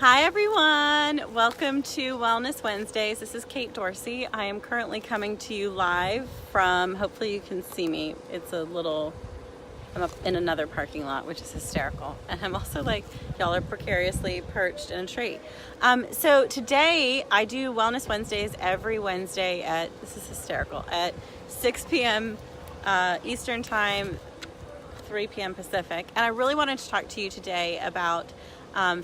Hi everyone, welcome to Wellness Wednesdays. This is Kate Dorsey. I am currently coming to you live from, hopefully you can see me. I'm up in another parking lot, which is hysterical. And I'm also like, y'all are precariously perched in a tree. So today I do Wellness Wednesdays every Wednesday this is hysterical, at 6 p.m. Eastern Time, 3 p.m. Pacific. And I really wanted to talk to you today about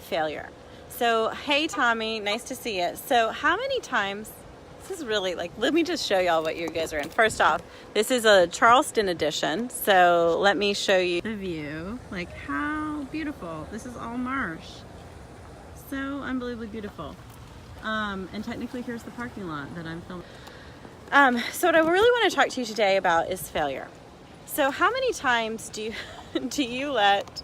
failure. So, hey Tommy, nice to see you. So how many times, this is really let me just show y'all what you guys are in. First off, this is a Charleston edition. So let me show you the view. Like, how beautiful. This is all marsh. So unbelievably beautiful. And technically here's the parking lot that I'm filming. So what I really want to talk to you today about is failure. So how many times do you let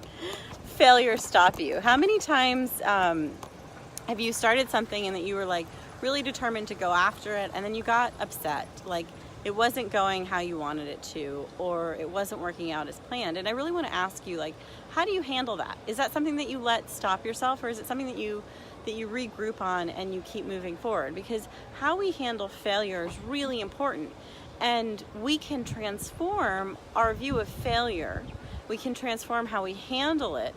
failure stop you? How many times have you started something and that you were like really determined to go after it and then you got upset, like it wasn't going how you wanted it to, or it wasn't working out as planned? And I really want to ask you, like, how do you handle that? Is that something that you let stop yourself, or is it something that you regroup on and you keep moving forward? Because how we handle failure is really important, and we can transform our view of failure. We can transform how we handle it.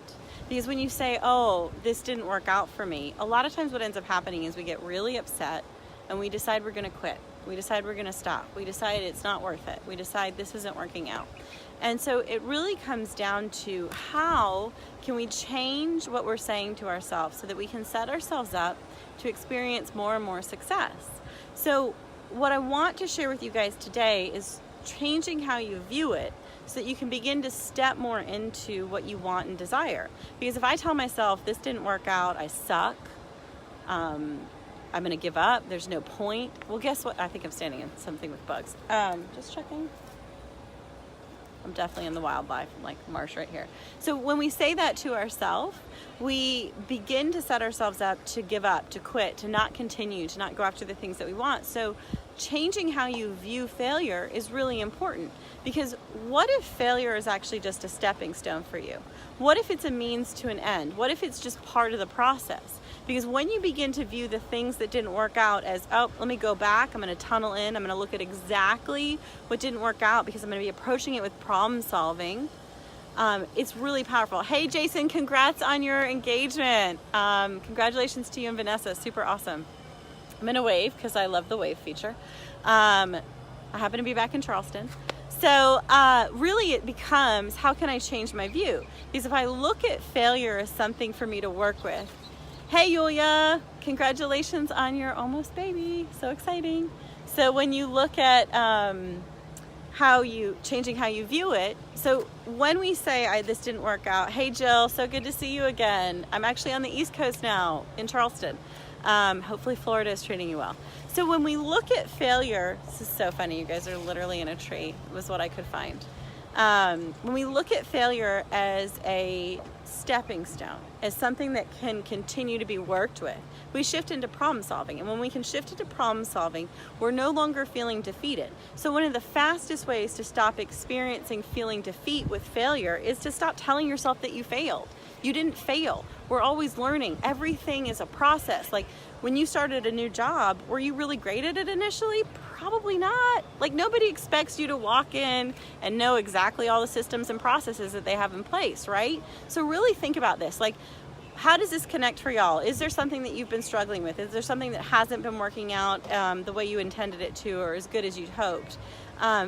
Because when you say, oh, this didn't work out for me, a lot of times what ends up happening is we get really upset and we decide we're going to quit. We decide we're going to stop. We decide it's not worth it. We decide this isn't working out. And so it really comes down to, how can we change what we're saying to ourselves so that we can set ourselves up to experience more and more success? So what I want to share with you guys today is changing how you view it, so that you can begin to step more into what you want and desire. Because if I tell myself, this didn't work out, I suck, I'm gonna give up, there's no point. Well, guess what? I think I'm standing in something with bugs. Just checking. I'm definitely in the wildlife, like marsh right here. So when we say that to ourselves, we begin to set ourselves up to give up, to quit, to not continue, to not go after the things that we want. So changing how you view failure is really important, because what if failure is actually just a stepping stone for you? What if it's a means to an end? What if it's just part of the process? Because when you begin to view the things that didn't work out as, oh, let me go back, I'm going to tunnel in, I'm going to look at exactly what didn't work out, because I'm going to be approaching it with problem solving, it's really powerful. Hey Jason, congrats on your engagement. Congratulations to you and Vanessa, super awesome. I'm going to wave because I love the wave feature. I happen to be back in Charleston. So really it becomes, how can I change my view? Because if I look at failure as something for me to work with, hey Yulia, congratulations on your almost baby, so exciting. So when you look at changing how you view it, so when we say, this didn't work out, hey Jill, so good to see you again. I'm actually on the East Coast now in Charleston. Hopefully Florida is treating you well. So when we look at failure, this is so funny, you guys are literally in a tree, was what I could find. When we look at failure as a stepping stone, as something that can continue to be worked with, we shift into problem solving. And when we can shift into problem solving, we're no longer feeling defeated. So one of the fastest ways to stop experiencing feeling defeat with failure is to stop telling yourself that you failed. You didn't fail. We're always learning. Everything is a process. Like when you started a new job, were you really great at it initially? Probably not. Like nobody expects you to walk in and know exactly all the systems and processes that they have in place, right? So really think about this. Like, how does this connect for y'all? Is there something that you've been struggling with? Is there something that hasn't been working out the way you intended it to, or as good as you'd hoped?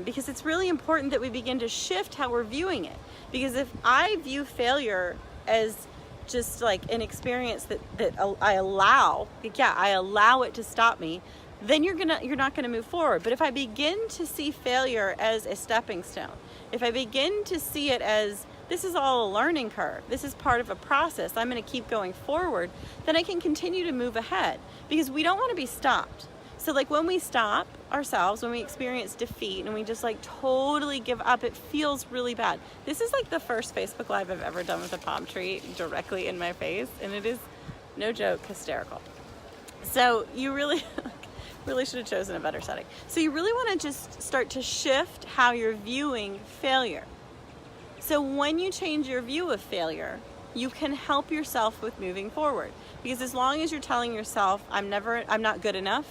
Because it's really important that we begin to shift how we're viewing it. Because if I view failure as just like an experience that I allow it to stop me, then you're not gonna move forward. But if I begin to see failure as a stepping stone, if I begin to see it as, this is all a learning curve, this is part of a process, I'm gonna keep going forward, then I can continue to move ahead, because we don't wanna be stopped. So like when we stop ourselves, when we experience defeat and we just like totally give up, it feels really bad. This is like the first Facebook Live I've ever done with a palm tree directly in my face, and it is, no joke, hysterical. So you really should have chosen a better setting. So you really want to just start to shift how you're viewing failure. So when you change your view of failure, you can help yourself with moving forward. Because as long as you're telling yourself, I'm not good enough,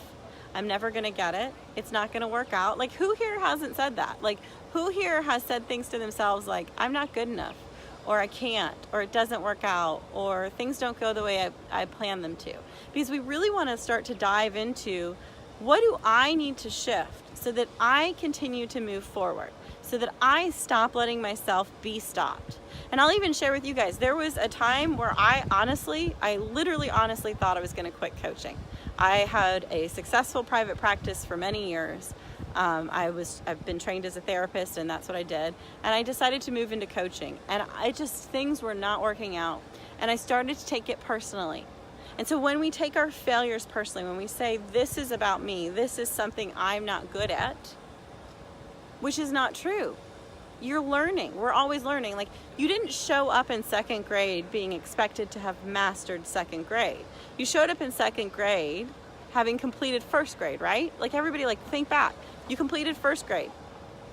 I'm never gonna get it, it's not gonna work out. Like, who here hasn't said that? Like, who here has said things to themselves like, I'm not good enough, or I can't, or it doesn't work out, or things don't go the way I planned them to? Because we really wanna start to dive into, what do I need to shift so that I continue to move forward? So that I stop letting myself be stopped. And I'll even share with you guys, there was a time where I literally honestly thought I was gonna quit coaching. I had a successful private practice for many years. I've been trained as a therapist, and that's what I did. And I decided to move into coaching, and things were not working out. And I started to take it personally. And so when we take our failures personally, when we say, this is about me, this is something I'm not good at, which is not true. You're learning. We're always learning. Like, you didn't show up in second grade being expected to have mastered second grade. You showed up in second grade having completed first grade, right? Like, everybody, like, think back. You completed first grade.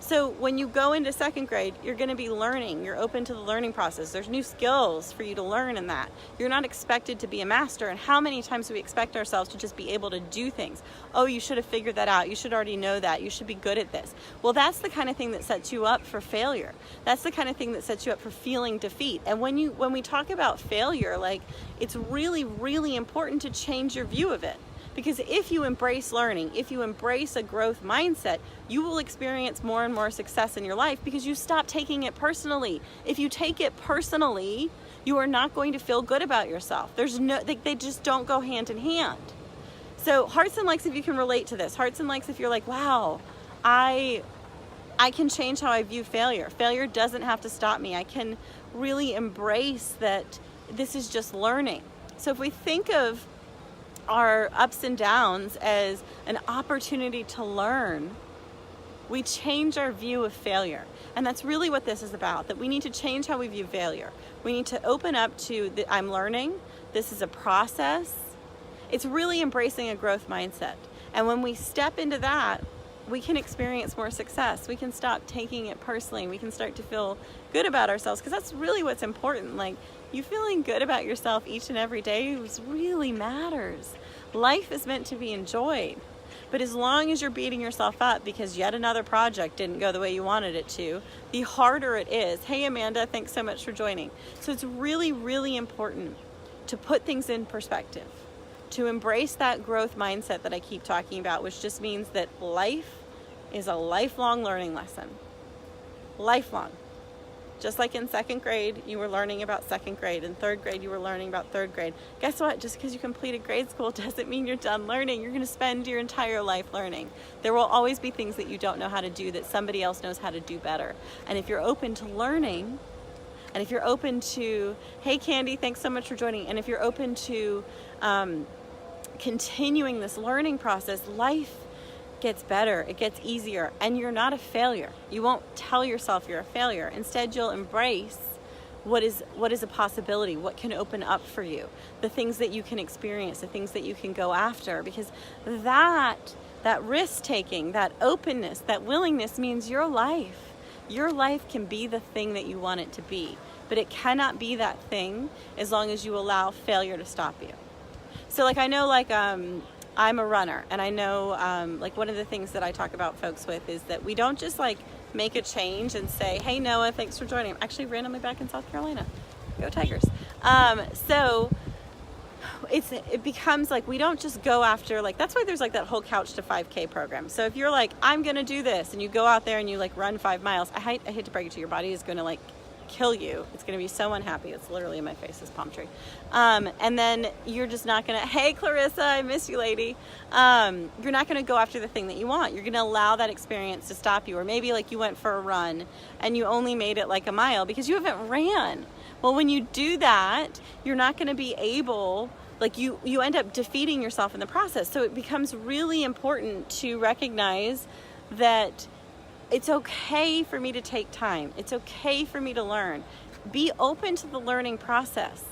So when you go into second grade, you're going to be learning. You're open to the learning process. There's new skills for you to learn in that. You're not expected to be a master. And how many times do we expect ourselves to just be able to do things? Oh, you should have figured that out. You should already know that. You should be good at this. Well, that's the kind of thing that sets you up for failure. That's the kind of thing that sets you up for feeling defeat. And when we talk about failure, like, it's really, really important to change your view of it. Because if you embrace learning, if you embrace a growth mindset, you will experience more and more success in your life because you stop taking it personally. If you take it personally, you are not going to feel good about yourself. They just don't go hand in hand. So hearts and likes if you can relate to this. Hearts and likes if you're like, wow, I can change how I view failure. Failure doesn't have to stop me. I can really embrace that this is just learning. So if we think of our ups and downs as an opportunity to learn, we change our view of failure. And that's really what this is about, that we need to change how we view failure. We need to open up to I'm learning, this is a process. It's really embracing a growth mindset. And when we step into that, we can experience more success. We can stop taking it personally. We can start to feel good about ourselves, because that's really what's important. Like, you feeling good about yourself each and every day really matters. Life is meant to be enjoyed. But as long as you're beating yourself up because yet another project didn't go the way you wanted it to, the harder it is. Hey, Amanda, thanks so much for joining. So it's really, really important to put things in perspective, to embrace that growth mindset that I keep talking about, which just means that life is a lifelong learning lesson. Lifelong. Just like in second grade, you were learning about second grade. In third grade, you were learning about third grade. Guess what? Just because you completed grade school doesn't mean you're done learning. You're going to spend your entire life learning. There will always be things that you don't know how to do that somebody else knows how to do better. And if you're open to learning, and if you're open to, hey, Candy, thanks so much for joining. And if you're open to continuing this learning process, life gets better, it gets easier, and you're not a failure. You won't tell yourself you're a failure. Instead, you'll embrace what is a possibility, what can open up for you, the things that you can experience, the things that you can go after, because that risk-taking, that openness, that willingness means your life can be the thing that you want it to be, but it cannot be that thing as long as you allow failure to stop you. So like, I know, like, I'm a runner, and I know like, one of the things that I talk about folks with is that we don't just like make a change and say, hey, Noah, thanks for joining. I'm actually randomly back in South Carolina. Go Tigers. So it becomes like, we don't just go after, like, that's why there's like that whole Couch to 5K program. So if you're like, I'm going to do this, and you go out there and you like run 5 miles, I hate to break it to you, your body is going to like kill you. It's going to be so unhappy. It's literally in my face, this palm tree. And then you're just not going to, hey, Clarissa, I miss you, lady. You're not going to go after the thing that you want. You're going to allow that experience to stop you. Or maybe like you went for a run and you only made it like a mile because you haven't ran. Well, when you do that, you're not going to be able, like, you end up defeating yourself in the process. So it becomes really important to recognize that it's okay for me to take time. It's okay for me to learn. Be open to the learning process.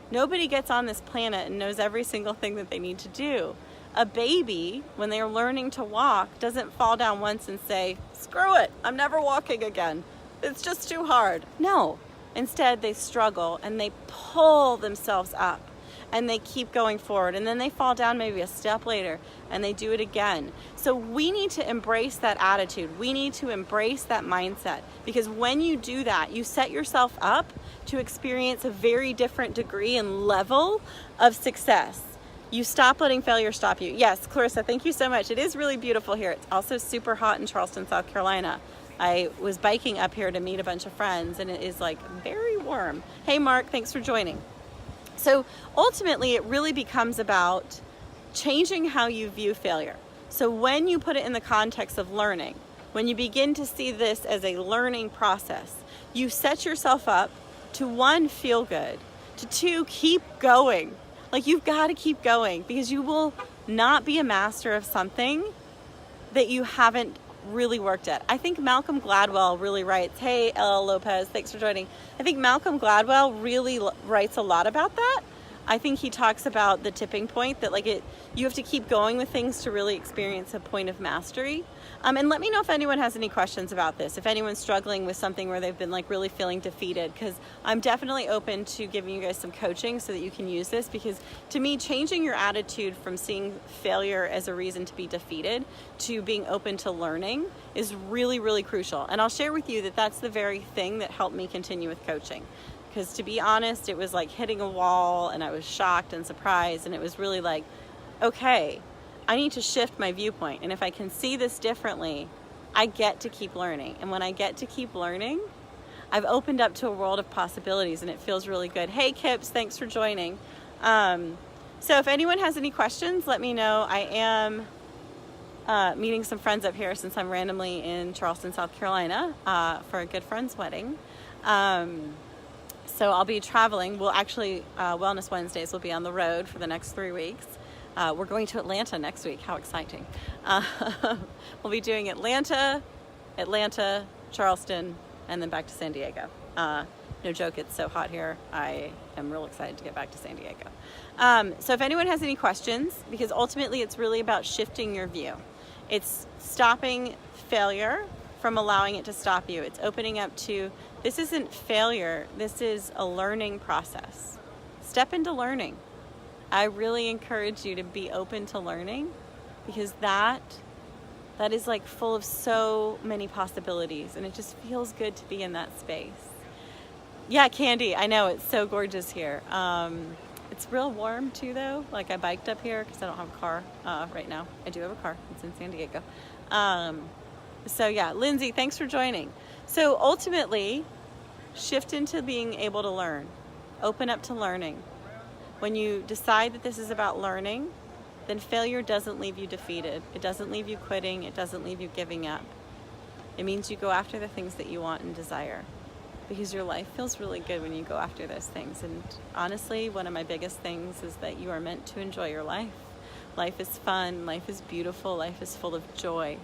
Nobody gets on this planet and knows every single thing that they need to do. A baby, when they're learning to walk, doesn't fall down once and say, screw it, I'm never walking again. It's just too hard. No, Instead, they struggle and they pull themselves up and they keep going forward, and then they fall down maybe a step later and they do it again. So we need to embrace that attitude. We need to embrace that mindset, because when you do that, you set yourself up to experience a very different degree and level of success. You stop letting failure stop you. Yes, Clarissa, thank you so much. It is really beautiful here. It's also super hot in Charleston, South Carolina. I was biking up here to meet a bunch of friends, and it is like very warm. Hey Mark, thanks for joining. So ultimately, it really becomes about changing how you view failure. So when you put it in the context of learning, when you begin to see this as a learning process, you set yourself up to, one, feel good, to two, keep going. Like, you've got to keep going, because you will not be a master of something that you haven't really worked at. I think Malcolm Gladwell really writes, hey, LL Lopez, thanks for joining. I think Malcolm Gladwell really writes a lot about that. I think he talks about the tipping point, that you have to keep going with things to really experience a point of mastery. And let me know if anyone has any questions about this, if anyone's struggling with something where they've been really feeling defeated, because I'm definitely open to giving you guys some coaching so that you can use this, because to me, changing your attitude from seeing failure as a reason to be defeated to being open to learning is really, really crucial. And I'll share with you that that's the very thing that helped me continue with coaching. Because to be honest, it was like hitting a wall, and I was shocked and surprised, and it was really like, okay, I need to shift my viewpoint. And if I can see this differently, I get to keep learning. And when I get to keep learning, I've opened up to a world of possibilities, and it feels really good. Hey Kips, thanks for joining. So if anyone has any questions, let me know. I am meeting some friends up here, since I'm randomly in Charleston, South Carolina, for a good friend's wedding. So I'll be traveling. We'll actually, Wellness Wednesdays will be on the road for the next 3 weeks. We're going to Atlanta next week. How exciting. We'll be doing Atlanta, Charleston, and then back to San Diego. No joke, it's so hot here. I am real excited to get back to San Diego. So if anyone has any questions, because ultimately it's really about shifting your view. It's stopping failure from allowing it to stop you. It's opening up to, this isn't failure, this is a learning process. Step into learning. I really encourage you to be open to learning, because that is full of so many possibilities, and it just feels good to be in that space. Yeah, Candy, I know, it's so gorgeous here. It's real warm too though. I biked up here because I don't have a car right now. I do have a car, it's in San Diego. So yeah, Lindsay, thanks for joining. So ultimately, shift into being able to learn. Open up to learning. When you decide that this is about learning, then failure doesn't leave you defeated. It doesn't leave you quitting. It doesn't leave you giving up. It means you go after the things that you want and desire, because your life feels really good when you go after those things. And honestly, one of my biggest things is that you are meant to enjoy your life. Life is fun. Life is beautiful. Life is full of joy.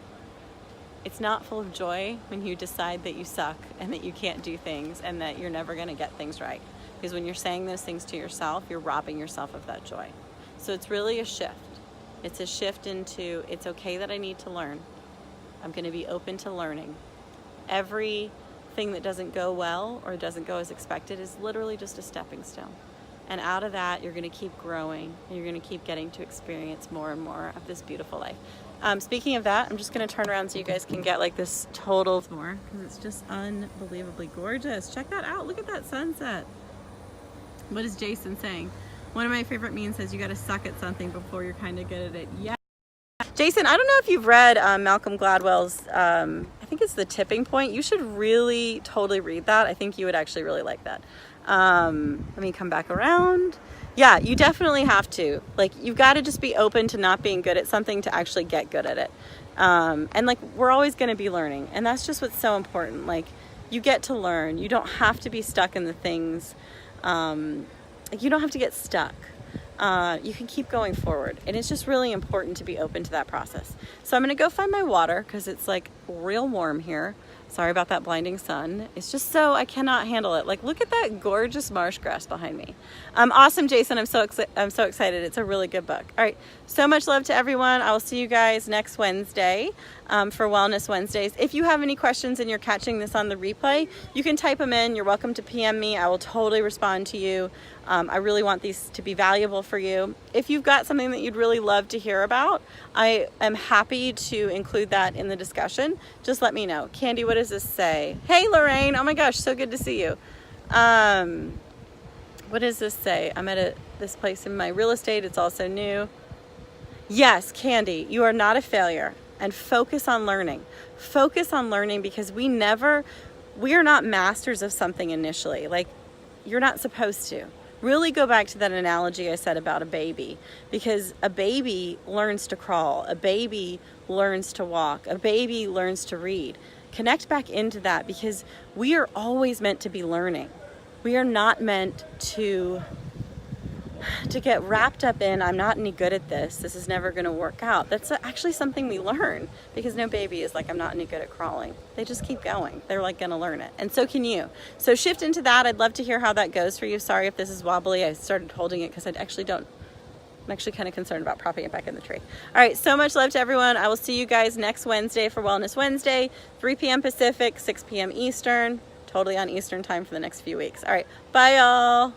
It's not full of joy when you decide that you suck and that you can't do things and that you're never going to get things right. Because when you're saying those things to yourself, you're robbing yourself of that joy. So it's really a shift. It's a shift into, it's okay that I need to learn. I'm going to be open to learning. Everything that doesn't go well or doesn't go as expected is literally just a stepping stone. And out of that, you're going to keep growing, and you're going to keep getting to experience more and more of this beautiful life. Speaking of that, I'm just going to turn around so you guys can get this total more, because it's just unbelievably gorgeous. Check that out. Look at that sunset. What is Jason saying? One of my favorite memes says you got to suck at something before you're kind of good at it. Yeah. Jason, I don't know if you've read Malcolm Gladwell's, I think it's The Tipping Point. You should really totally read that. I think you would actually really like that. Let me come back around. Yeah, you definitely have to. You've got to just be open to not being good at something to actually get good at it. And we're always going to be learning. And that's just what's so important. You get to learn. You don't have to be stuck in the things. You don't have to get stuck. You can keep going forward. And it's just really important to be open to that process. So I'm going to go find my water, because it's real warm here. Sorry about that blinding sun. It's just so, I cannot handle it. Look at that gorgeous marsh grass behind me. Awesome, Jason. I'm so excited. It's a really good book. All right. So much love to everyone. I will see you guys next Wednesday. for Wellness Wednesdays. If you have any questions and you're catching this on the replay, you can type them in. You're welcome to PM me. I will totally respond to you. I really want these to be valuable for you. If you've got something that you'd really love to hear about, I am happy to include that in the discussion. Just let me know. Candy, what does this say? Hey, Lorraine. Oh my gosh, so good to see you. What does this say? I'm at this place in my real estate. It's also new. Yes, Candy, you are not a failure. And focus on learning. Focus on learning, because we are not masters of something initially. Like, you're not supposed to. Really go back to that analogy I said about a baby, because a baby learns to crawl. A baby learns to walk. A baby learns to read. Connect back into that, because we are always meant to be learning. We are not meant to get wrapped up in, I'm not any good at this is never going to work out. That's actually something we learn, because no baby is like, I'm not any good at crawling. They just keep going. They're like going to learn it, and so can you. So shift into that. I'd love to hear how that goes for you. Sorry if this is wobbly. I started holding it because I'm actually kind of concerned about propping it back in the tree. All right, so much love to everyone. I will see you guys next Wednesday for Wellness Wednesday, 3 p.m. Pacific, 6 p.m. Eastern, totally on Eastern time for the next few weeks. All right, bye y'all.